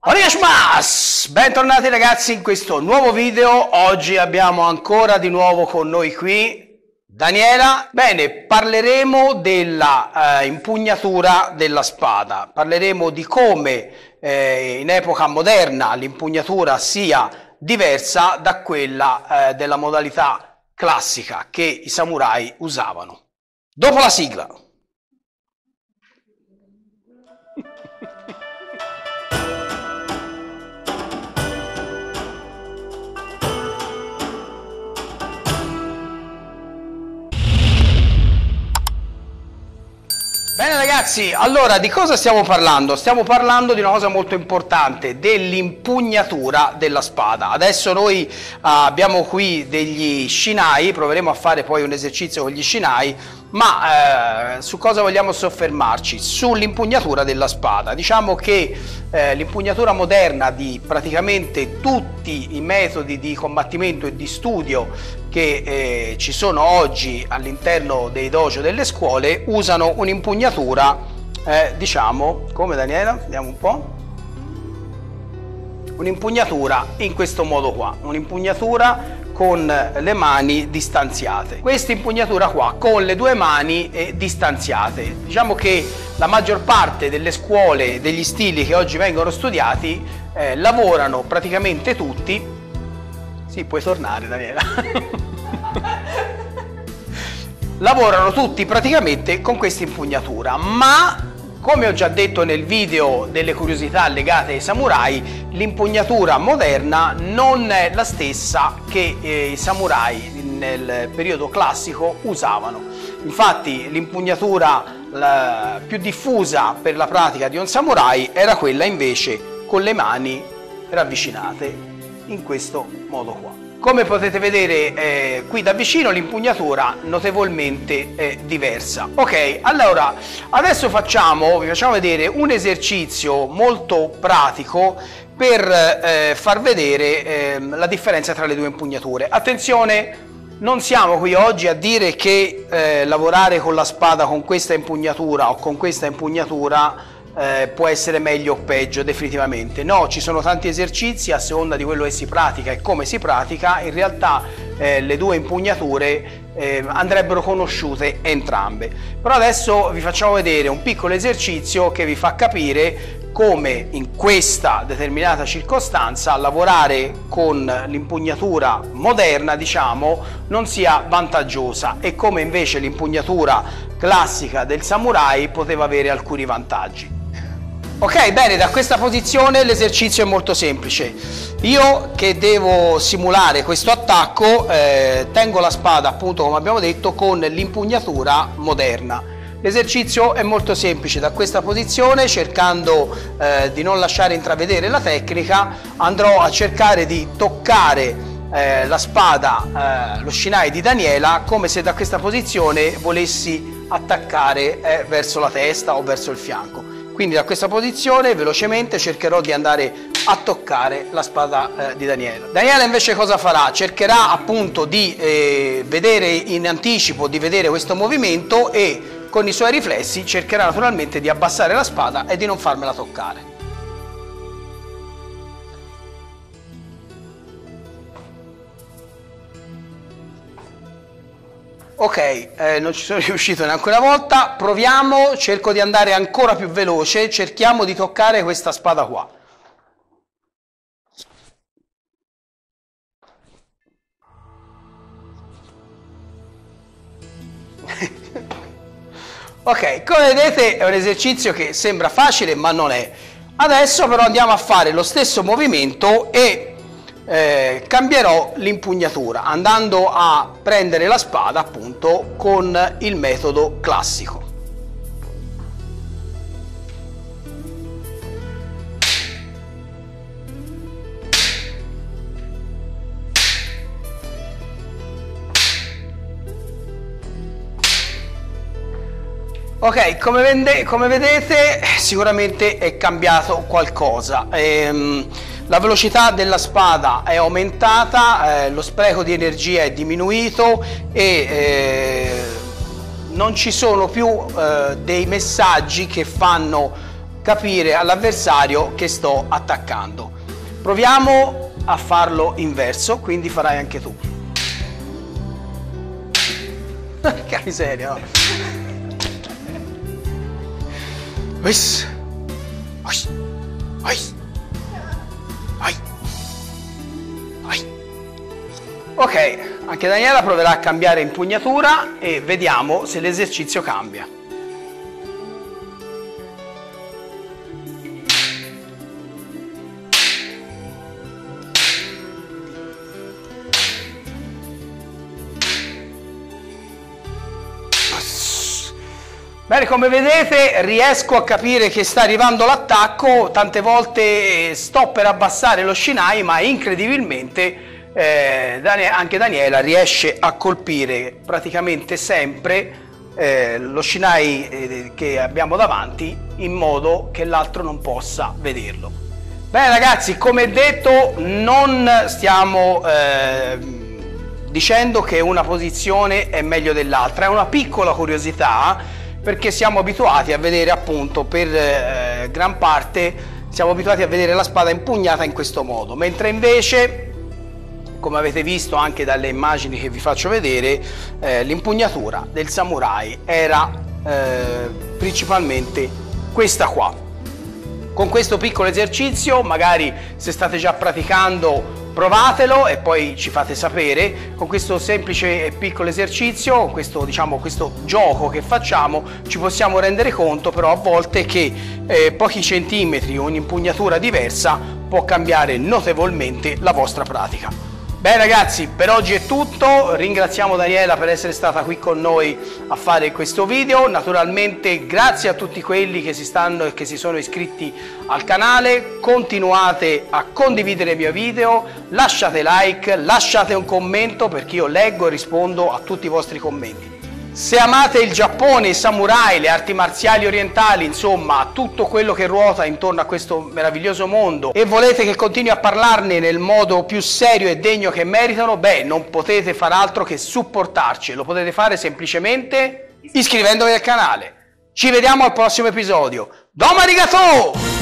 Oriasmas! Bentornati ragazzi in questo nuovo video. Oggi abbiamo ancora di nuovo con noi qui Daniela. Bene, parleremo della impugnatura della spada. Parleremo di come in epoca moderna l'impugnatura sia diversa da quella della modalità classica che i samurai usavano. Dopo la sigla. Bene ragazzi, allora di cosa stiamo parlando? Stiamo parlando di una cosa molto importante, dell'impugnatura della spada. Adesso noi abbiamo qui degli shinai, proveremo a fare poi un esercizio con gli shinai, ma su cosa vogliamo soffermarci? Sull'impugnatura della spada. Diciamo che l'impugnatura moderna di praticamente tutti i metodi di combattimento e di studio che ci sono oggi all'interno dei dojo delle scuole usano un'impugnatura, diciamo, come Daniela? Vediamo un po'. Un'impugnatura in questo modo qua, un'impugnatura con le mani distanziate. Questa impugnatura qua con le due mani distanziate. Diciamo che la maggior parte delle scuole, degli stili che oggi vengono studiati, lavorano praticamente tutti. Sì, puoi tornare Daniela. Lavorano tutti praticamente con questa impugnatura, ma come ho già detto nel video delle curiosità legate ai samurai, l'impugnatura moderna non è la stessa che i samurai nel periodo classico usavano. Infatti l'impugnatura più diffusa per la pratica di un samurai era quella invece con le mani ravvicinate in questo modo qua. Come potete vedere qui da vicino l'impugnatura notevolmente diversa. Ok, allora adesso vi facciamo vedere un esercizio molto pratico per far vedere la differenza tra le due impugnature. Attenzione, non siamo qui oggi a dire che lavorare con la spada con questa impugnatura o con questa impugnatura può essere meglio o peggio, definitivamente no. Ci sono tanti esercizi a seconda di quello che si pratica e come si pratica. In realtà le due impugnature andrebbero conosciute entrambe, però adesso vi facciamo vedere un piccolo esercizio che vi fa capire come in questa determinata circostanza lavorare con l'impugnatura moderna, diciamo, non sia vantaggiosa e come invece l'impugnatura classica del samurai poteva avere alcuni vantaggi. Ok, bene, da questa posizione l'esercizio è molto semplice. Io che devo simulare questo attacco tengo la spada, appunto come abbiamo detto, con l'impugnatura moderna. L'esercizio è molto semplice. Da questa posizione, cercando di non lasciare intravedere la tecnica, andrò a cercare di toccare la spada, lo shinai di Daniela, come se da questa posizione volessi attaccare verso la testa o verso il fianco. Quindi da questa posizione velocemente cercherò di andare a toccare la spada di Daniela. Daniela invece cosa farà? Cercherà appunto di vedere in anticipo, di vedere questo movimento e con i suoi riflessi cercherà naturalmente di abbassare la spada e di non farmela toccare. Ok, non ci sono riuscito neanche una volta, proviamo, cerco di andare ancora più veloce, cerchiamo di toccare questa spada qua. Ok, come vedete è un esercizio che sembra facile ma non è. Adesso però andiamo a fare lo stesso movimento e cambierò l'impugnatura andando a prendere la spada appunto con il metodo classico. Ok, come vedete sicuramente è cambiato qualcosa. La velocità della spada è aumentata, lo spreco di energia è diminuito e non ci sono più dei messaggi che fanno capire all'avversario che sto attaccando. Proviamo a farlo inverso, quindi farai anche tu. Che miseria, no? Ok, anche Daniela proverà a cambiare impugnatura e vediamo se l'esercizio cambia. Bene, come vedete riesco a capire che sta arrivando l'attacco, tante volte sto per abbassare lo shinai, ma incredibilmente anche Daniela riesce a colpire praticamente sempre lo shinai che abbiamo davanti in modo che l'altro non possa vederlo. Bene ragazzi, come detto non stiamo dicendo che una posizione è meglio dell'altra, è una piccola curiosità, perché siamo abituati a vedere appunto per gran parte siamo abituati a vedere la spada impugnata in questo modo, mentre invece, come avete visto anche dalle immagini che vi faccio vedere, l'impugnatura del samurai era principalmente questa qua. Con questo piccolo esercizio, magari se state già praticando, provatelo e poi ci fate sapere. Con questo semplice e piccolo esercizio, questo gioco che facciamo, ci possiamo rendere conto però a volte che pochi centimetri o un'impugnatura diversa può cambiare notevolmente la vostra pratica. Bene ragazzi, per oggi è tutto, ringraziamo Daniela per essere stata qui con noi a fare questo video, naturalmente grazie a tutti quelli che si sono iscritti al canale, continuate a condividere i miei video, lasciate like, lasciate un commento perché io leggo e rispondo a tutti i vostri commenti. Se amate il Giappone, i samurai, le arti marziali orientali, insomma tutto quello che ruota intorno a questo meraviglioso mondo e volete che continui a parlarne nel modo più serio e degno che meritano, beh, non potete far altro che supportarci, lo potete fare semplicemente iscrivendovi al canale. Ci vediamo al prossimo episodio. Domo arigato!